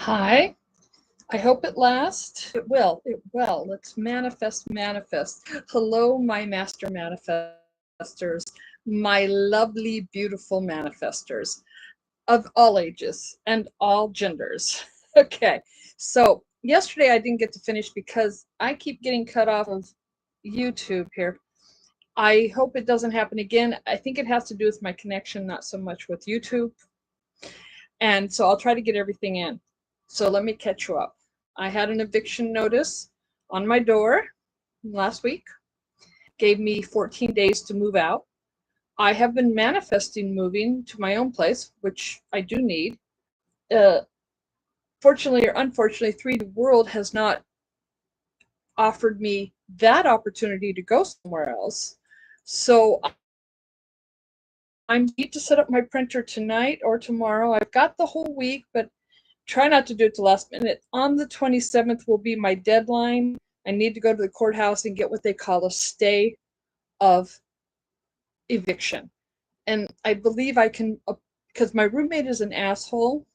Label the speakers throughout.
Speaker 1: Hi. I hope it lasts. It will. It will. Let's manifest, manifest. Hello, my master manifestors, my lovely, beautiful manifestors of all ages and all genders. Okay. So, yesterday I didn't get to finish because I keep getting cut off of YouTube here. I hope it doesn't happen again. I think it has to do with my connection, not so much with YouTube. And so I'll try to get everything in. So let me catch you up. I had an eviction notice on my door last week, gave me 14 days to move out. I have been manifesting moving to my own place, which I do need. Uh, Fortunately or unfortunately, 3D World has not offered me that opportunity to go somewhere else. So I'm need to set up my printer tonight or tomorrow. I've got the whole week, but try not to do it the last minute. On the 27th will be my deadline. I need to go to the courthouse and get what they call a stay of eviction. And I believe I can, because my roommate is an asshole,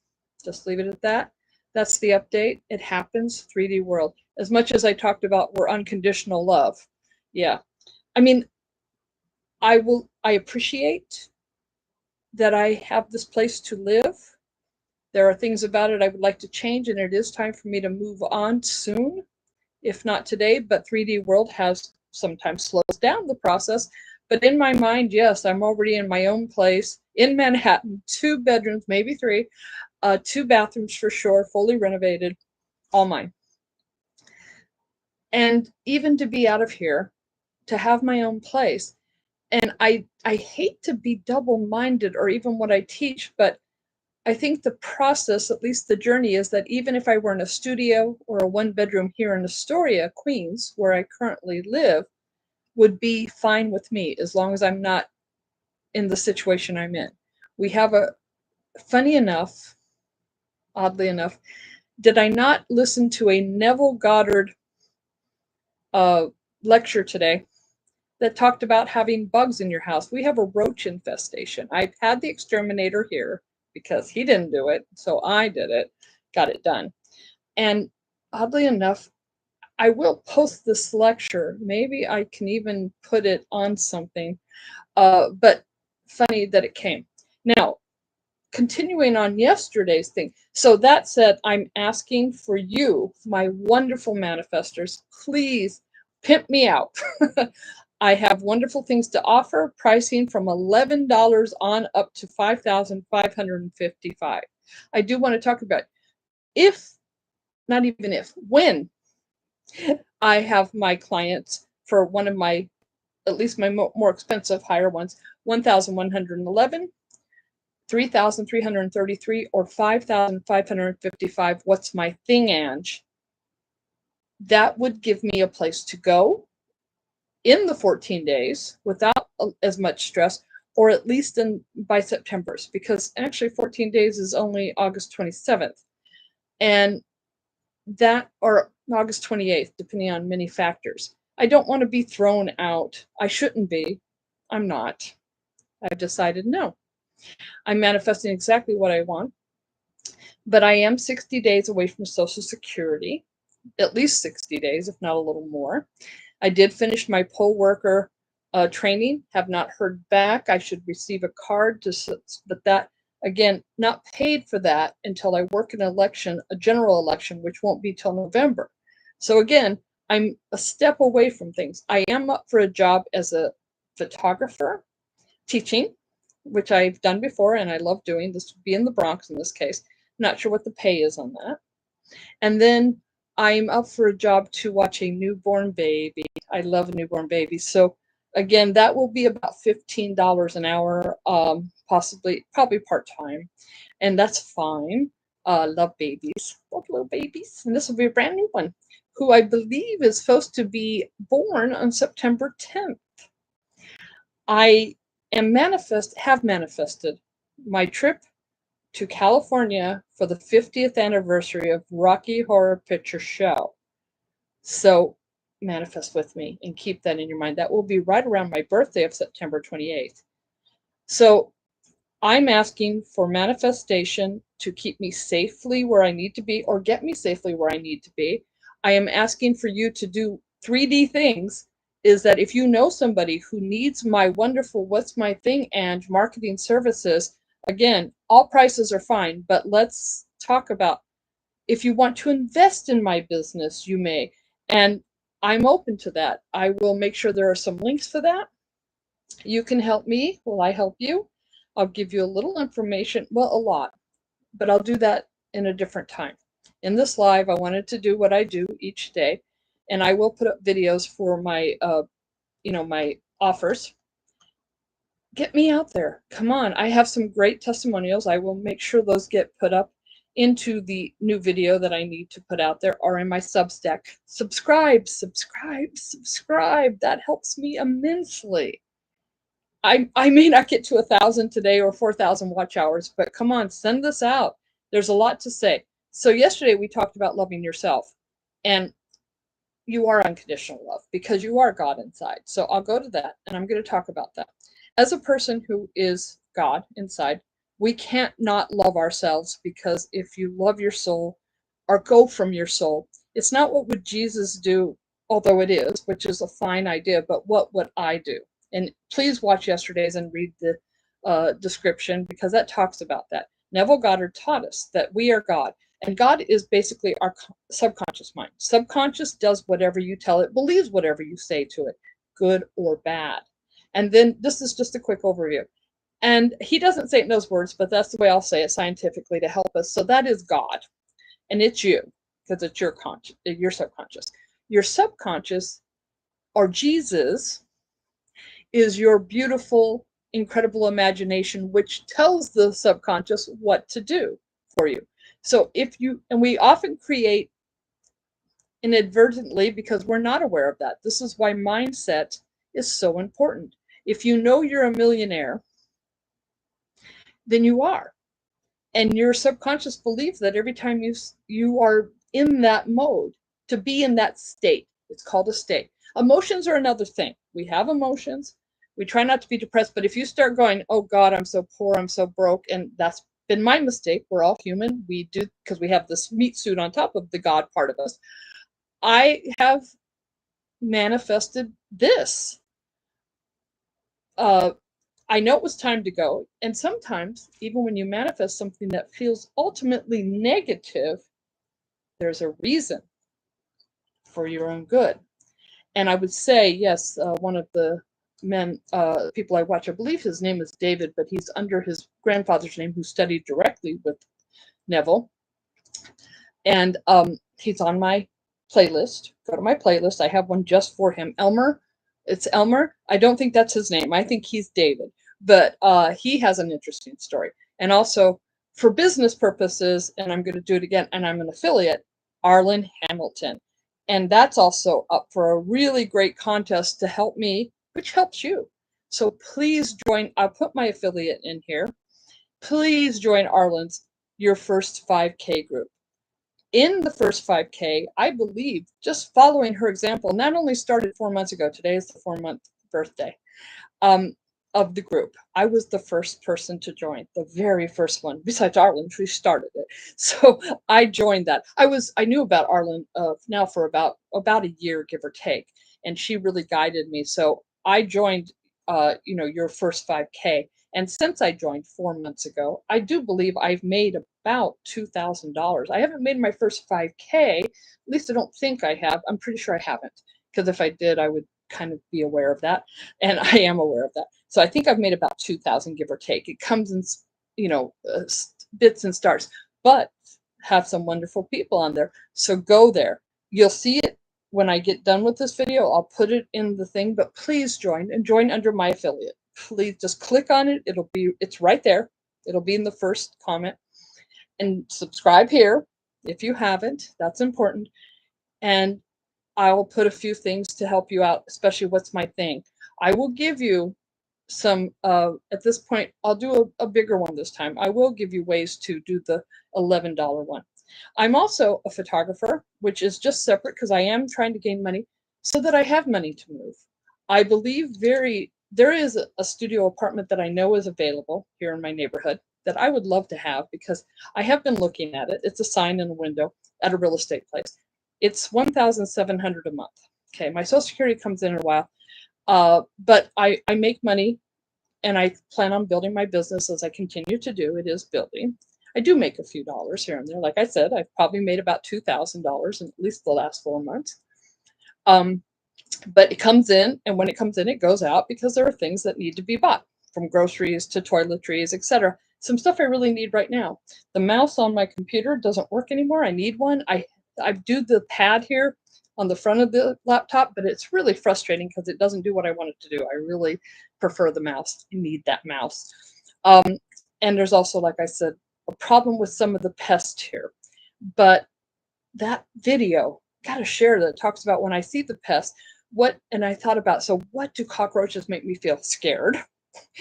Speaker 1: just leave it at that. That's the update. It happens, 3D world. As much as I talked about we're unconditional love. Yeah. I mean, I appreciate that I have this place to live. There are things about it I would like to change, and it is time for me to move on soon, if not today. But 3D World has sometimes slows down the process. But in my mind, yes, I'm already in my own place in Manhattan, 2 bedrooms, maybe 3, 2 bathrooms for sure, fully renovated, all mine. And even to be out of here, to have my own place. And I hate to be double-minded or even what I teach, but I think the process, at least the journey, is that even if I were in a studio or a 1 bedroom here in Astoria, Queens, where I currently live, would be fine with me as long as I'm not in the situation I'm in. We have funny enough, oddly enough, did I not listen to a Neville Goddard uh, lecture today that talked about having bugs in your house? We have a roach infestation. I've had the exterminator here because he didn't do it, so I did it, got it done. And oddly enough, I will post this lecture. Maybe I can even put it on something. But funny that it came. Now, continuing on yesterday's thing. So that said, I'm asking for you, my wonderful manifestors, please pimp me out. I have wonderful things to offer, pricing from $11 on up to $5,555. I do want to talk about if, not even if, when I have my clients for one of my, at least my more expensive, higher ones, 1,111, 3,333, or 5,555. What's my thing, Ange? That would give me a place to go in the 14 days without as much stress, or at least by September's, because actually 14 days is only August 27th. And that, or August 28th, depending on many factors. I don't want to be thrown out. I shouldn't be. I'm not. I've decided no. I'm manifesting exactly what I want, but I am 60 days away from Social Security, at least 60 days, if not a little more. I did finish my poll worker training, have not heard back. I should receive a card, but that, again, not paid for that until I work an election, a general election, which won't be till November. So again, I'm a step away from things. I am up for a job as a photographer, teaching, which I've done before and I love doing. This would be in the Bronx in this case. Not sure what the pay is on that. And then I'm up for a job to watch a newborn baby. I love newborn babies. So again, that will be about $15 an hour, probably part-time. And that's fine. Love babies. Love little babies. And this will be a brand new one, who I believe is supposed to be born on September 10th. I have manifested my trip to California for the 50th anniversary of Rocky Horror Picture Show. So manifest with me and keep that in your mind. That will be right around my birthday of September 28th. So I'm asking for manifestation to keep me safely where I need to be or get me safely where I need to be. I am asking for you to do 3D things. Is that if you know somebody who needs my wonderful What's My Thing and marketing services, again, all prices are fine, but let's talk about if you want to invest in my business, you may. And I'm open to that. I will make sure there are some links for that. You can help me. Will I help you? I'll give you a little information, well, a lot, but I'll do that in a different time. In this live, I wanted to do what I do each day, and I will put up videos for my, my offers. Get me out there. Come on. I have some great testimonials. I will make sure those get put up into the new video that I need to put out there or in my Substack. Subscribe, subscribe, subscribe. That helps me immensely. I may not get to 1,000 today or 4,000 watch hours, but come on, send this out. There's a lot to say. So yesterday we talked about loving yourself, and you are unconditional love because you are God inside. So I'll go to that and I'm going to talk about that. As a person who is God inside, we can't not love ourselves, because if you love your soul or go from your soul, it's not what would Jesus do, although it is, which is a fine idea, but what would I do? And please watch yesterday's and read the description, because that talks about that. Neville Goddard taught us that we are God. And God is basically our subconscious mind. Subconscious does whatever you tell it, believes whatever you say to it, good or bad. And then this is just a quick overview. And he doesn't say it in those words, but that's the way I'll say it scientifically to help us. So that is God. And it's you, because it's your subconscious. Your subconscious, or Jesus, is your beautiful, incredible imagination, which tells the subconscious what to do for you. So if you, and we often create inadvertently because we're not aware of that. This is why mindset is so important. If you know you're a millionaire, then you are. And your subconscious believes that every time you are in that mode, to be in that state. It's called a state. Emotions are another thing. We have emotions. We try not to be depressed, but if you start going, oh God, I'm so poor, I'm so broke, and that's been my mistake. We're all human. We do, because we have this meat suit on top of the God part of us. I have manifested this. I know it was time to go. And sometimes, even when you manifest something that feels ultimately negative, there's a reason for your own good. And I would say, yes, one of the people I watch, I believe his name is David, but he's under his grandfather's name, who studied directly with Neville. And he's on my playlist. Go to my playlist. I have one just for him. Elmer. It's Elmer. I don't think that's his name. I think he's David. But he has an interesting story. And also, for business purposes, and I'm going to do it again, and I'm an affiliate, Arlan Hamilton. And that's also up for a really great contest to help me, which helps you. So please join. I'll put my affiliate in here. Please join Arlan's Your First 5K group. In the first 5K, I believe, just following her example, not only started 4 months ago, today is the 4-month birthday of the group. I was the first person to join, the very first one, besides Arlan, who started it. So I joined that. I knew about Arlan now for about a year, give or take, and she really guided me. So I joined, Your First 5K. And since I joined 4 months ago, I do believe I've made about $2,000. I haven't made my first 5K. At least I don't think I have. I'm pretty sure I haven't, because if I did, I would kind of be aware of that. And I am aware of that. So I think I've made about 2,000, give or take. It comes in, bits and starts, but have some wonderful people on there. So go there. You'll see it when I get done with this video. I'll put it in the thing, but please join, and join under my affiliate. Please just click on it. It's right there. It'll be in the first comment. And subscribe here if you haven't. That's important. And I will put a few things to help you out, especially What's My Thing. I will give you some, at this point, I'll do a bigger one this time. I will give you ways to do the $11 one. I'm also a photographer, which is just separate because I am trying to gain money so that I have money to move. I believe very there is a studio apartment that I know is available here in my neighborhood that I would love to have because I have been looking at it. It's a sign in a window at a real estate place. It's 1,700 a month. Okay, my Social Security comes in a while, but I make money and I plan on building my business as I continue to do. It is building. I do make a few dollars here and there. Like I said, I've probably made about $2,000 in at least the last 4 months. Um, but it comes in, and when it comes in, it goes out because there are things that need to be bought, from groceries to toiletries, etc. Some stuff I really need right now. The mouse on my computer doesn't work anymore. I need one. I do the pad here on the front of the laptop, but it's really frustrating because it doesn't do what I want it to do. I really prefer the mouse. I need that mouse. Um, and there's also, like I said, a problem with some of the pests here. But that video, gotta share, that talks about when I see the pest, what, and I thought about, so what do cockroaches make me feel? Scared,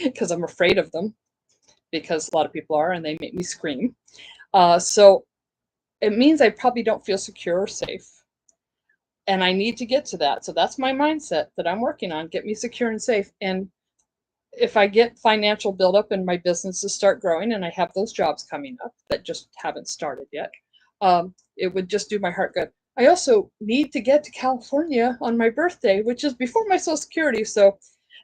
Speaker 1: because I'm afraid of them, because a lot of people are, and they make me scream. So it means I probably don't feel secure or safe. And I need to get to that. So that's my mindset that I'm working on, get me secure and safe. And if I get financial buildup and my businesses start growing and I have those jobs coming up that just haven't started yet, it would just do my heart good. I also need to get to California on my birthday, which is before my Social Security. So,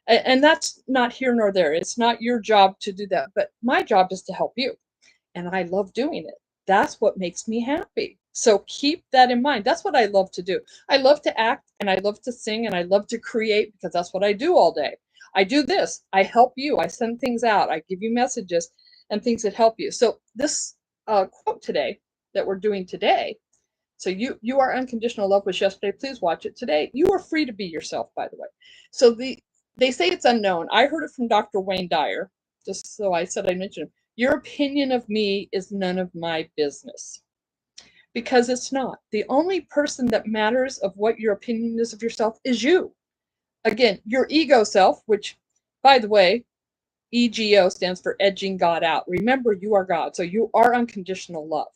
Speaker 1: and that's not here nor there. It's not your job to do that, but my job is to help you. And I love doing it. That's what makes me happy. So keep that in mind. That's what I love to do. I love to act and I love to sing and I love to create because that's what I do all day. I do this. I help you. I send things out. I give you messages and things that help you. So this quote today that we're doing today. So you are unconditional love was yesterday. Please watch it today. You are free to be yourself, by the way. So they say it's unknown. I heard it from Dr. Wayne Dyer. Just so I said I mentioned him. Your opinion of me is none of my business. Because it's not. The only person that matters of what your opinion is of yourself is you. Again, your ego self, which, by the way, EGO stands for edging God out. Remember, you are God. So you are unconditional love.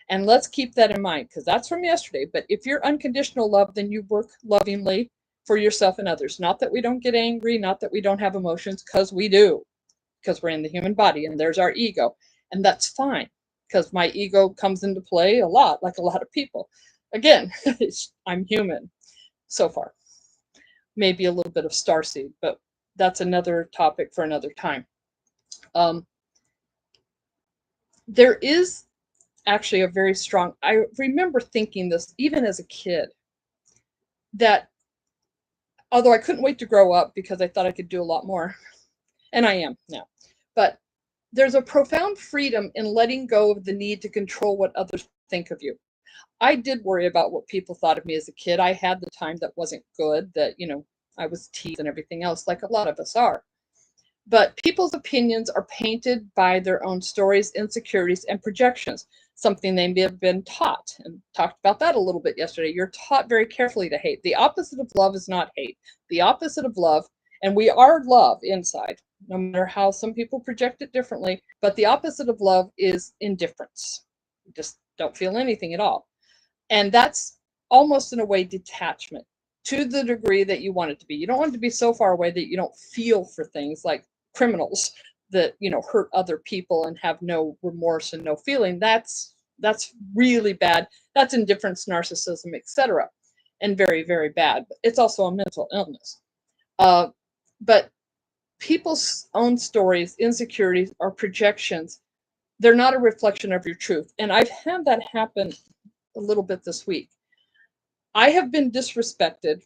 Speaker 1: And let's keep that in mind because that's from yesterday. But if you're unconditional love, then you work lovingly for yourself and others. Not that we don't get angry, not that we don't have emotions, because we do, because we're in the human body and there's our ego. And that's fine because my ego comes into play a lot, like a lot of people. Again, I'm human so far. Maybe a little bit of starseed, but that's another topic for another time. There is actually a very strong, I remember thinking this even as a kid, that although I couldn't wait to grow up because I thought I could do a lot more, and I am now, but there's a profound freedom in letting go of the need to control what others think of you. I did worry about what people thought of me as a kid. I had the time that wasn't good, that, I was teased and everything else, like a lot of us are. But people's opinions are painted by their own stories, insecurities, and projections, something they may have been taught, and talked about that a little bit yesterday. You're taught very carefully to hate. The opposite of love is not hate. The opposite of love, and we are love inside, no matter how some people project it differently, but the opposite of love is indifference. You just don't feel anything at all. And that's almost in a way detachment to the degree that you want it to be. You don't want it to be so far away that you don't feel for things like criminals that, hurt other people and have no remorse and no feeling. That's really bad. That's indifference, narcissism, etc. And very, very bad. It's also a mental illness. But people's own stories, insecurities, or projections, they're not a reflection of your truth. And I've had that happen a little bit this week. I have been disrespected.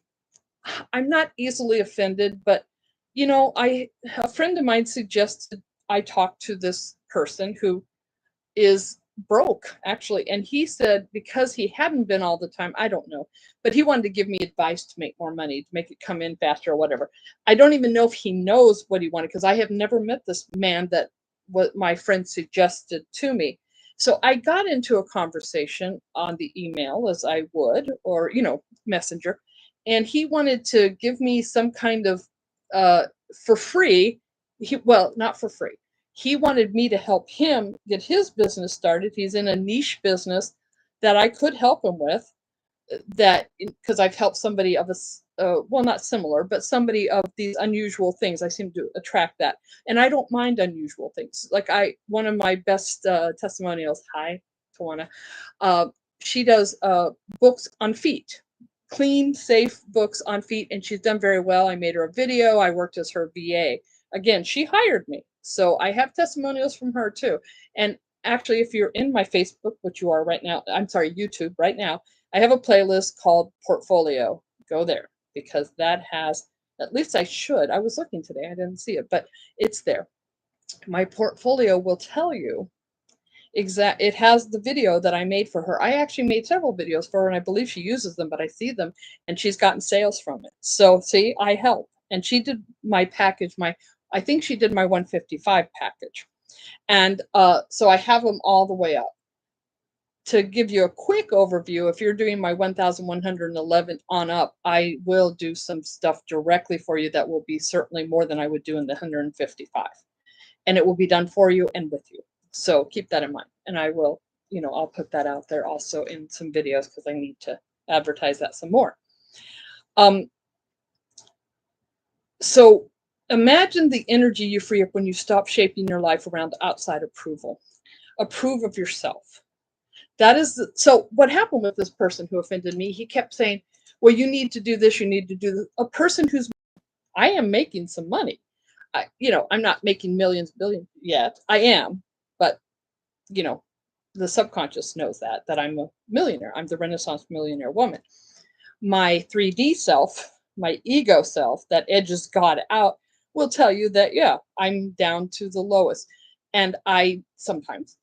Speaker 1: I'm not easily offended, but a friend of mine suggested I talk to this person who is broke actually, and he said because he hadn't been all the time, I don't know, but he wanted to give me advice to make more money, to make it come in faster or whatever. I don't even know if he knows what he wanted because I have never met this man that what my friend suggested to me. So I got into a conversation on the email as I would, or messenger, and he wanted to give me some kind of uh for free. Well, not for free, he wanted me to help him get his business started. He's in a niche business that I could help him with, that because I've helped somebody of a well, not similar, but somebody of these unusual things. I seem to attract that. And I don't mind unusual things. Like one of my best testimonials, hi, Tawana, uh, she does books on feet, clean, safe books on feet. And she's done very well. I made her a video. I worked as her VA. Again, she hired me. So I have testimonials from her too. And actually, if you're in my Facebook, which you are right now, I'm sorry, YouTube right now, I have a playlist called Portfolio. Go there because that has, at least I should. I was looking today, I didn't see it, but it's there. My portfolio will tell you it has the video that I made for her. I actually made several videos for her and I believe she uses them, but I see them and she's gotten sales from it. So see, I help. And she did my package, I think she did my 155 package. And so I have them all the way up. To give you a quick overview, if you're doing my 1111 on up, I will do some stuff directly for you that will be certainly more than I would do in the 155. And it will be done for you and with you. So keep that in mind. And I will, I'll put that out there also in some videos because I need to advertise that some more. So imagine the energy you free up when you stop shaping your life around outside approval. Approve of yourself. That is so what happened with this person who offended me. He kept saying, well, you need to do this, you need to do this. A person I am making some money. I'm not making millions, billions yet. I am, but the subconscious knows that I'm a millionaire. I'm the Renaissance millionaire woman. My 3D self, my ego self that edges God out will tell you that, yeah, I'm down to the lowest. And sometimes,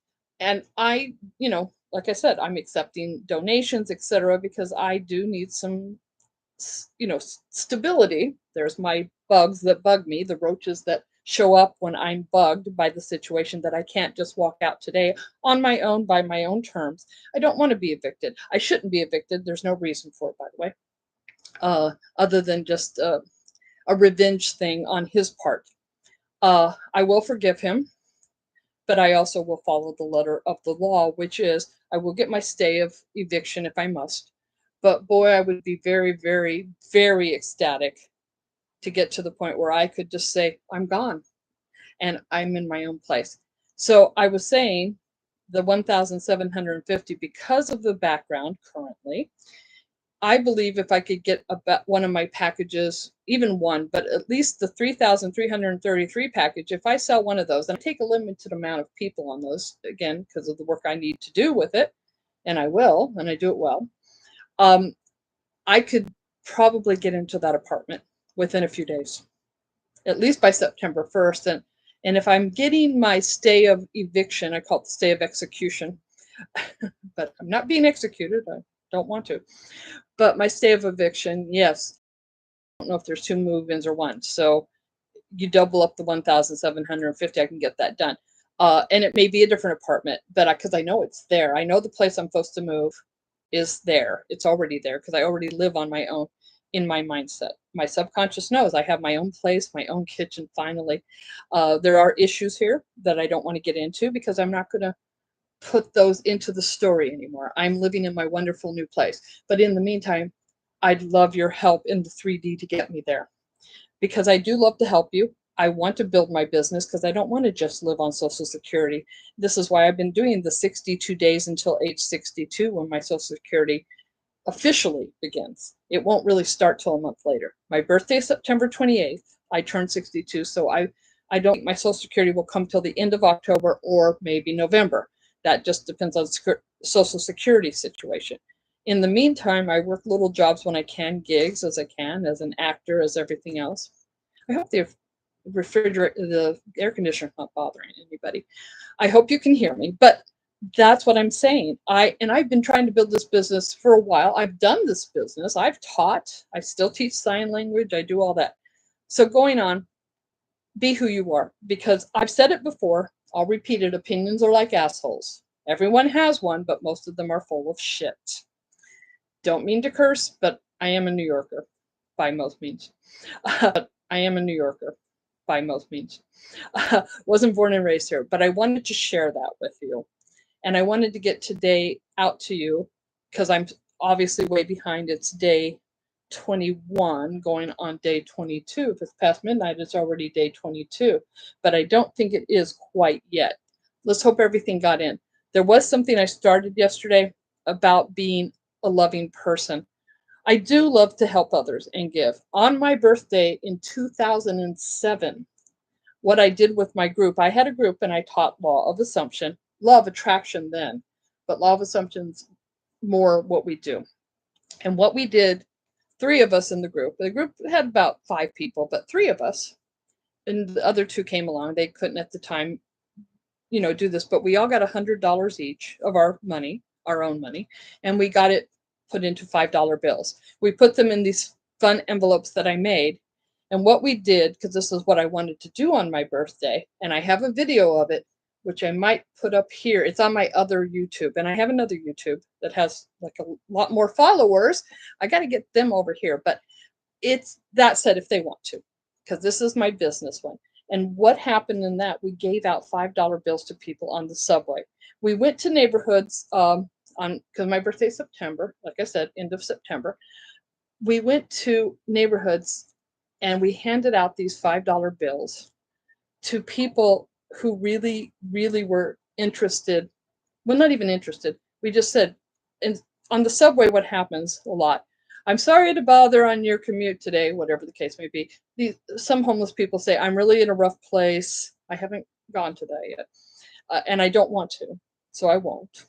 Speaker 1: like I said, I'm accepting donations, etc., because I do need some, stability. There's my bugs that bug me, the roaches that show up when I'm bugged by the situation that I can't just walk out today on my own by my own terms. I don't want to be evicted. I shouldn't be evicted. There's no reason for it, by the way, other than just a revenge thing on his part. I will forgive him, but I also will follow the letter of the law, which is I will get my stay of eviction if I must. But boy, I would be very, very, very ecstatic to get to the point where I could just say, I'm gone and I'm in my own place. So I was saying the 1,750, because of the background currently, I believe if I could get about one of my packages, even one, but at least the 3,333 package, if I sell one of those, and I take a limited amount of people on those, again, because of the work I need to do with it, and I will, and I do it well, I could probably get into that apartment within a few days, at least by September 1st. And if I'm getting my stay of eviction, I call it the stay of execution, but I'm not being executed. I don't want to. But my stay of eviction, yes. I don't know if there's 2 move-ins or 1. So you double up the 1,750, I can get that done. And it may be a different apartment, but because I know it's there. I know the place I'm supposed to move is there. It's already there because I already live on my own in my mindset. My subconscious knows I have my own place, my own kitchen, finally. There are issues here that I don't want to get into because I'm not going to put those into the story anymore. I'm living in my wonderful new place. But in the meantime, I'd love your help in the 3D to get me there because I do love to help you. I want to build my business because I don't want to just live on Social Security. This is why I've been doing the 62 days until age 62 when my Social Security officially begins. It won't really start till a month later. My birthday is September 28th. I turned 62, so I don't think my Social Security will come till the end of October or maybe November. That just depends on Social Security situation. In the meantime, I work little jobs when I can, gigs as I can, as an actor, as everything else. I hope the air conditioner is not bothering anybody. I hope you can hear me, but that's what I'm saying. I've been trying to build this business for a while. I've done this business. I've taught. I still teach sign language. I do all that. So going on, be who you are, because I've said it before. I'll repeat it. Opinions are like assholes. Everyone has one, but most of them are full of shit. Don't mean to curse, but I am a New Yorker by most means. I am a New Yorker by most means. Wasn't born and raised here, but I wanted to share that with you. And I wanted to get today out to you because I'm obviously way behind. It's day 21, going on day 22. If it's past midnight, it's already day 22, but I don't think it is quite yet. Let's hope everything got in. There was something I started yesterday about being a loving person. I do love to help others and give. On my birthday in 2007, what I did with my group, I had a group and I taught law of assumption, law of attraction then, but law of assumption's more what we do. And what we did, three of us in the group had about 5 people, but 3 of us, and the other 2 came along. They couldn't at the time, do this, but we all got $100 each of our money, our own money, and we got it put into $5 bills. We put them in these fun envelopes that I made. And what we did, because this is what I wanted to do on my birthday, and I have a video of it, which I might put up here. It's on my other YouTube, and I have another YouTube that has like a lot more followers. I got to get them over here, but it's that said if they want to, because this is my business one. And what happened in that, we gave out $5 bills to people on the subway. We went to neighborhoods because my birthday's September, like I said, end of September. We went to neighborhoods and we handed out these $5 bills to people who really, really were interested. Well, not even interested. We just said, and on the subway, what happens a lot, I'm sorry to bother on your commute today, whatever the case may be. Some homeless people say, I'm really in a rough place. I haven't gone to that yet. And I don't want to, so I won't.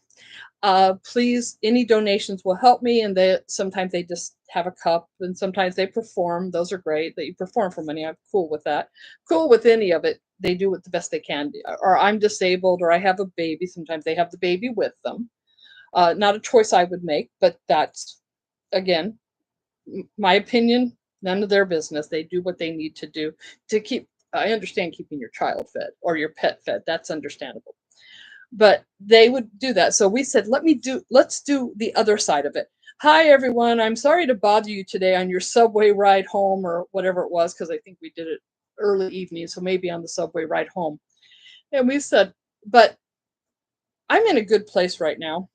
Speaker 1: Please, any donations will help me. And sometimes they just have a cup, and sometimes they perform. Those are great that you perform for money. I'm cool with that. Cool with any of it. They do it the best they can. Or I'm disabled, or I have a baby. Sometimes they have the baby with them. Not a choice I would make, but that's, again, my opinion, none of their business. They do what they need to do to keep, I understand keeping your child fed or your pet fed. That's understandable. But they would do that. So we said, let's do the other side of it. Hi, everyone. I'm sorry to bother you today on your subway ride home or whatever it was, because I think we did it early evening. So maybe on the subway ride home. And we said, but I'm in a good place right now,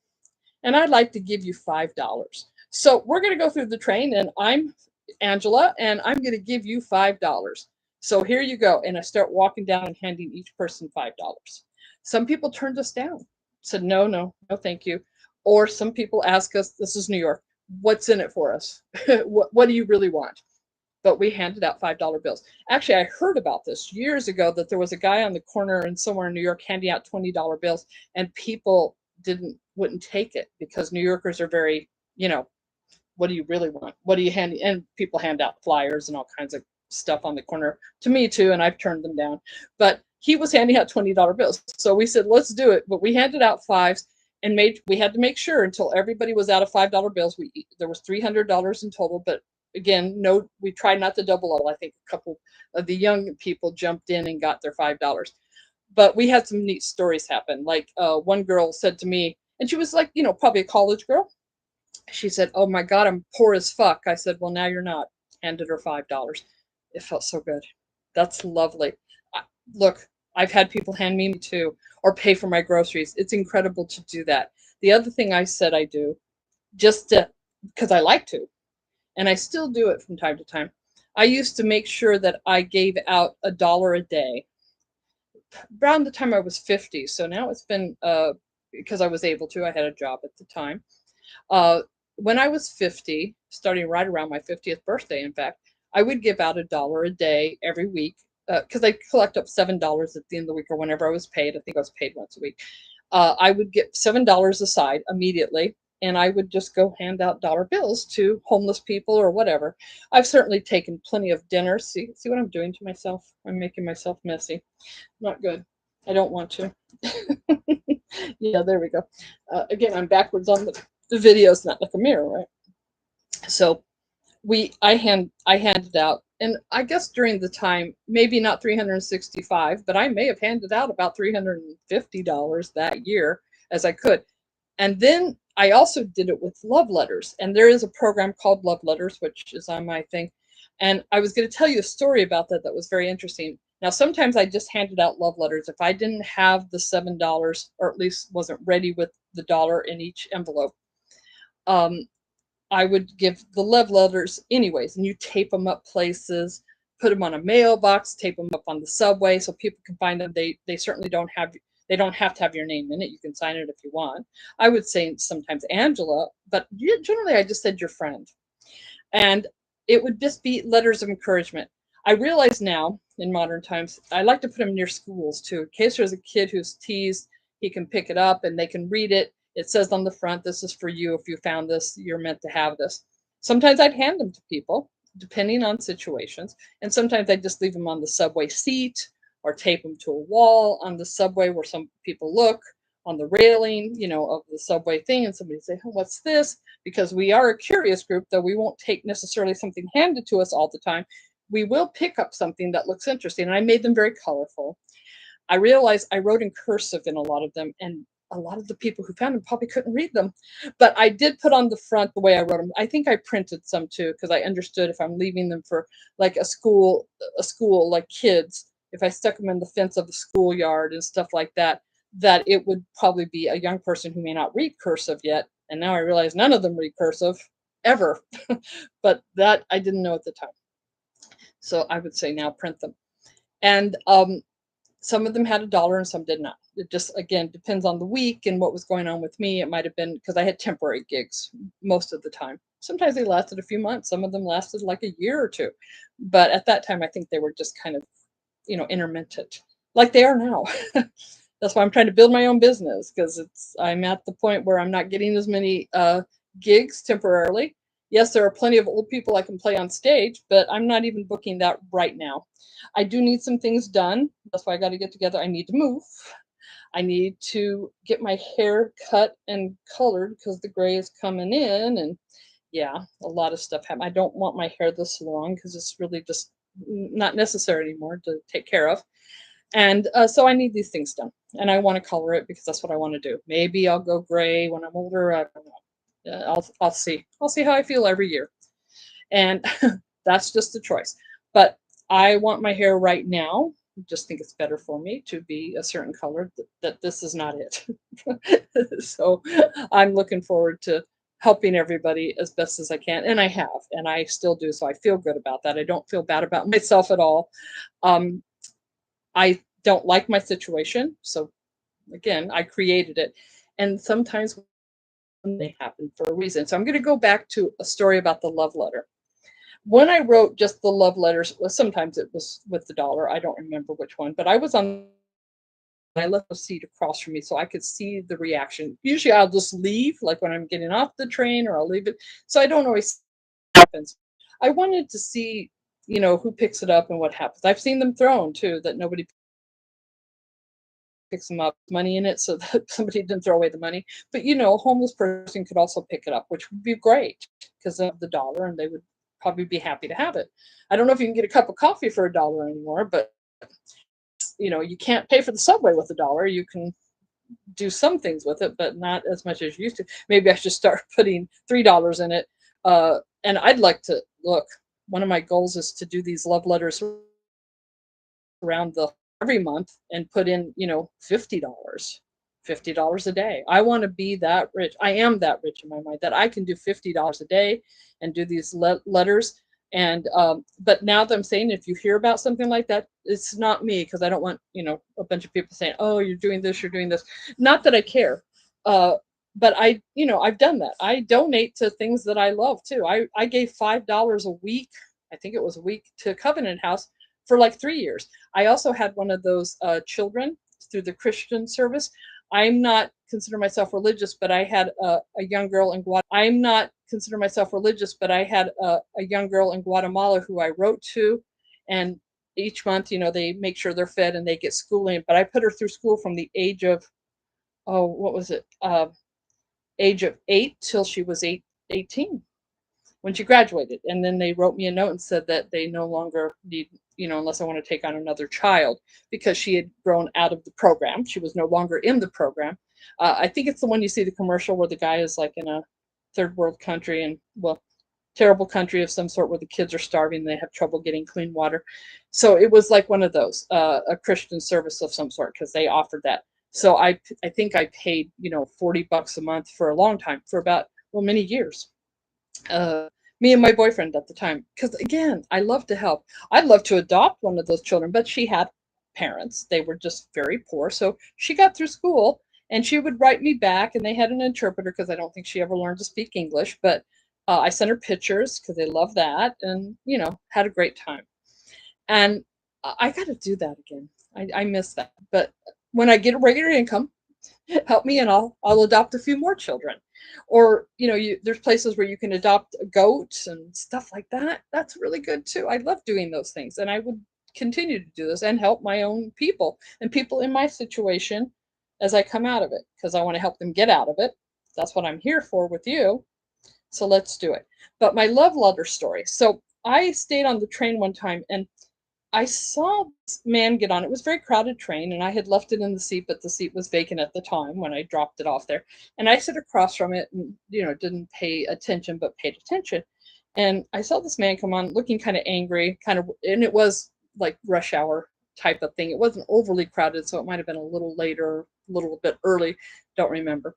Speaker 1: and I'd like to give you $5. So we're going to go through the train, and I'm Angela, and I'm going to give you $5. So here you go. And I start walking down and handing each person $5. Some people turned us down, said, no, no, no, thank you. Or some people ask us, this is New York, what's in it for us? What do you really want? But we handed out $5 bills. Actually, I heard about this years ago, that there was a guy on the corner and somewhere in New York handing out $20 bills, and people wouldn't take it because New Yorkers are very, what do you really want? What do you hand? And people hand out flyers and all kinds of stuff on the corner to me too, and I've turned them down. But he was handing out $20 bills. So we said, let's do it. But we handed out fives, and we had to make sure until everybody was out of $5 bills. There was $300 in total, but again, we tried not to double up. I think a couple of the young people jumped in and got their $5. But we had some neat stories happen. Like one girl said to me, and she was like, probably a college girl. She said, oh my God, I'm poor as fuck. I said, well, now you're not. Handed her $5. It felt so good. That's lovely. Look, I've had people hand me too, or pay for my groceries. It's incredible to do that. The other thing I said I do, just because I like to, and I still do it from time to time, I used to make sure that I gave out $1 a day around the time I was 50. So now it's been, because I was able to, I had a job at the time. When I was 50, starting right around my 50th birthday, in fact, I would give out $1 a day every week, because I collect up $7 at the end of the week, or whenever I was paid. I think I was paid once a week. I would get $7 aside immediately, and I would just go hand out dollar bills to homeless people or whatever. I've certainly taken plenty of dinners. See what I'm doing to myself? I'm making myself messy. Not good. I don't want to. Yeah, there we go. Again, I'm backwards on the video. It's not like a mirror, right? So I handed out, and I guess during the time, maybe not 365, but I may have handed out about $350 that year as I could. And then I also did it with love letters, and there is a program called Love Letters, which is on my thing. And I was going to tell you a story about that was very interesting. Now, sometimes I just handed out love letters if I didn't have the $7, or at least wasn't ready with the dollar in each envelope. I would give the love letters anyways, and you tape them up places, put them on a mailbox, tape them up on the subway so people can find them. They certainly don't have to have your name in it. You can sign it if you want. I would say sometimes Angela, but generally I just said your friend. And it would just be letters of encouragement. I realize now in modern times, I like to put them near schools too. In case there's a kid who's teased, he can pick it up and they can read it. It says on the front, this is for you. If you found this, you're meant to have this. Sometimes I'd hand them to people, depending on situations. And sometimes I'd just leave them on the subway seat or tape them to a wall on the subway where some people look on the railing, of the subway thing. And somebody say, oh, what's this? Because we are a curious group, though we won't take necessarily something handed to us all the time. We will pick up something that looks interesting. And I made them very colorful. I realized I wrote in cursive in a lot of them, and a lot of the people who found them probably couldn't read them. But I did put on the front the way I wrote them. I think I printed some too, because I understood if I'm leaving them for like a school like kids, if I stuck them in the fence of the schoolyard and stuff like that, that it would probably be a young person who may not read cursive yet. And now I realize none of them read cursive ever. But that I didn't know at the time. So I would say now print them. And some of them had $1 and some did not. It just, again, depends on the week and what was going on with me. It might have been because I had temporary gigs most of the time. Sometimes they lasted a few months. Some of them lasted like a year or two. But at that time, I think they were just kind of, intermittent, like they are now. That's why I'm trying to build my own business, because I'm at the point where I'm not getting as many gigs temporarily. Yes, there are plenty of old people I can play on stage, but I'm not even booking that right now. I do need some things done. That's why I got to get together. I need to move. I need to get my hair cut and colored because the gray is coming in. And yeah, a lot of stuff happened. I don't want my hair this long because it's really just not necessary anymore to take care of. And so I need these things done. And I want to color it because that's what I want to do. Maybe I'll go gray when I'm older. I don't know. I'll see. I'll see how I feel every year. And that's just a choice. But I want my hair right now. I just think it's better for me to be a certain color, that this is not it. So I'm looking forward to helping everybody as best as I can. And I have, and I still do. So I feel good about that. I don't feel bad about myself at all. Um, I don't like my situation. So again, I created it. And sometimes they happen for a reason. So I'm going to go back to a story about the love letter. When I wrote just the love letters, well, sometimes it was with the $1. I don't remember which one, but I was on. I left a seat across from me so I could see the reaction. Usually I'll just leave, like when I'm getting off the train, or I'll leave it. So I don't always see what happens. I wanted to see, who picks it up and what happens. I've seen them thrown too, that nobody picks them up, money in it, so that somebody didn't throw away the money. But a homeless person could also pick it up, which would be great because of the $1, and they would probably be happy to have it. I don't know if you can get a cup of coffee for $1 anymore, but you can't pay for the subway with $1. You can do some things with it, but not as much as you used to. Maybe I should start putting $3 in it. And I'd like to look. One of my goals is to do these love letters around the every month and put in, $50. $50 a day. I want to be that rich. I am that rich in my mind that I can do $50 a day and do these letters. And but now that I'm saying, if you hear about something like that, it's not me, because I don't want a bunch of people saying, oh, you're doing this, you're doing this. Not that I care. But I've done that. I donate to things that I love too. I gave $5 a week. I think it was a week, to Covenant House for like 3 years. I also had one of those children through the Christian service. I'm not consider myself religious, but I had a young girl in Guatemala. I'm not consider myself religious, but I had a young girl in Guatemala who I wrote to, and each month, they make sure they're fed and they get schooling. But I put her through school from the age of, oh, what was it? Age of 8 till she was 18 when she graduated. And then they wrote me a note and said that they no longer need, unless I want to take on another child, because she had grown out of the program. She was no longer in the program. I think it's the one you see the commercial where the guy is like in a third world country, and well, terrible country of some sort, where the kids are starving and they have trouble getting clean water. So it was like one of those, a Christian service of some sort, because they offered that. So I think I paid, $40 a month for a long time, for about, well, many years. uh, me and my boyfriend at the time, because again, I love to help. I'd love to adopt one of those children, but she had parents. They were just very poor. So she got through school and she would write me back, and they had an interpreter because I don't think she ever learned to speak English. But I sent her pictures because they love that, and had a great time. And I got to do that again. I miss that. But when I get a regular income, help me and I'll adopt a few more children. Or there's places where you can adopt goats and stuff like that. That's really good too. I love doing those things, and I would continue to do this and help my own people and people in my situation as I come out of it, because I want to help them get out of it. That's what I'm here for with you. So let's do it. But my love letter story. So I stayed on the train one time, and I saw this man get on. It was a very crowded train, and I had left it in the seat, but the seat was vacant at the time when I dropped it off there. And I sat across from it and, didn't pay attention, but paid attention. And I saw this man come on looking kind of angry, and it was like rush hour type of thing. It wasn't overly crowded, so it might have been a little later, a little bit early, don't remember.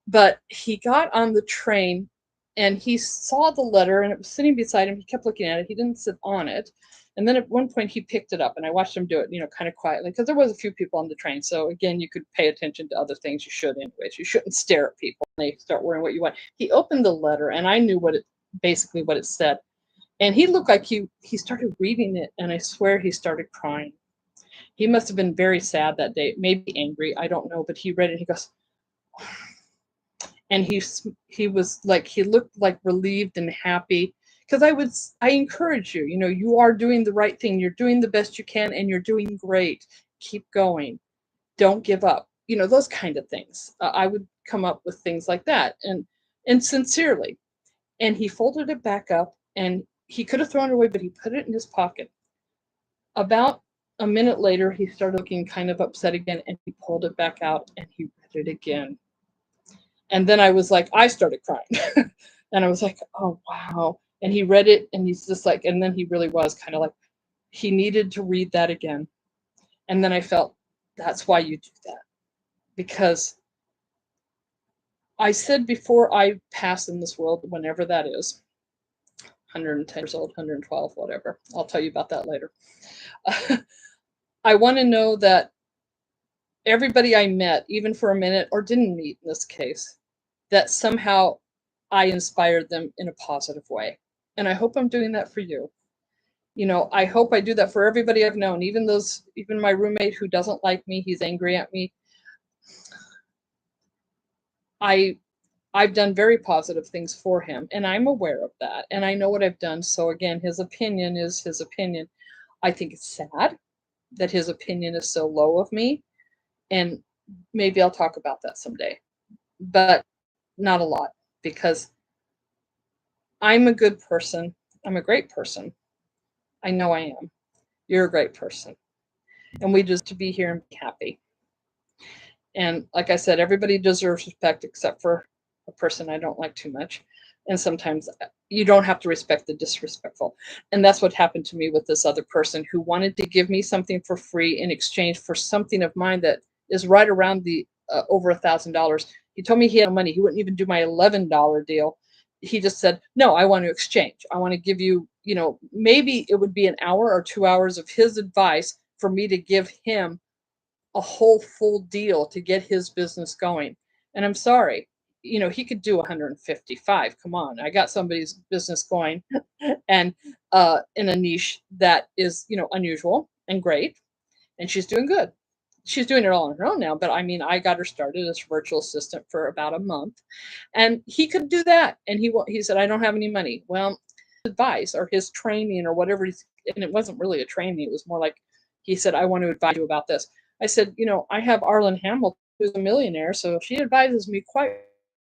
Speaker 1: But he got on the train and he saw the letter, and it was sitting beside him. He kept looking at it. He didn't sit on it. And then at one point he picked it up, and I watched him do it, kind of quietly, because there was a few people on the train. So again, you could pay attention to other things. You should anyways. You shouldn't stare at people when they start wearing what you want. He opened the letter, and I knew basically what it said. And he looked like he started reading it, and I swear he started crying. He must have been very sad that day, maybe angry, I don't know, but he read it. He goes, and he was like, he looked like relieved and happy, because I encourage you, you are doing the right thing, you're doing the best you can, and you're doing great. Keep going, don't give up, those kind of things. I would come up with things like that, and sincerely. And he folded it back up, and he could have thrown it away, but he put it in his pocket. About a minute later, he started looking kind of upset again, and he pulled it back out and he read it again. And then I started crying. And I was like, oh, wow. And he read it, and he's just like, and then he really was kind of like, he needed to read that again. And then I felt, that's why you do that. Because I said before I pass in this world, whenever that is, 110 years old, 112, whatever. I'll tell you about that later. I want to know that everybody I met, even for a minute, or didn't meet in this case, that somehow I inspired them in a positive way. And I hope I'm doing that for you. I hope I do that for everybody I've known, even my roommate who doesn't like me, he's angry at me. I've done very positive things for him, and I'm aware of that, and I know what I've done. So again, his opinion is his opinion. I think it's sad that his opinion is so low of me, and maybe I'll talk about that someday, but not a lot, because I'm a good person. I'm a great person. I know I am. You're a great person. And we just to be here and be happy. And like I said, everybody deserves respect except for a person I don't like too much. And sometimes you don't have to respect the disrespectful. And that's what happened to me with this other person who wanted to give me something for free in exchange for something of mine that is right around the over $1,000. He told me he had no money. He wouldn't even do my $11 deal. He just said, no, I want to exchange. I want to give you, maybe it would be an hour or 2 hours of his advice for me to give him a whole full deal to get his business going. And I'm sorry, he could do 155. Come on, I got somebody's business going, and in a niche that is, unusual and great, and she's doing good. She's doing it all on her own now, but I mean, I got her started as virtual assistant for about a month, and he could do that. And he said, I don't have any money. Well, advice or his training or whatever, and it wasn't really a training. It was more like he said, I want to advise you about this. I said, I have Arlan Hamilton, who's a millionaire, so she advises me quite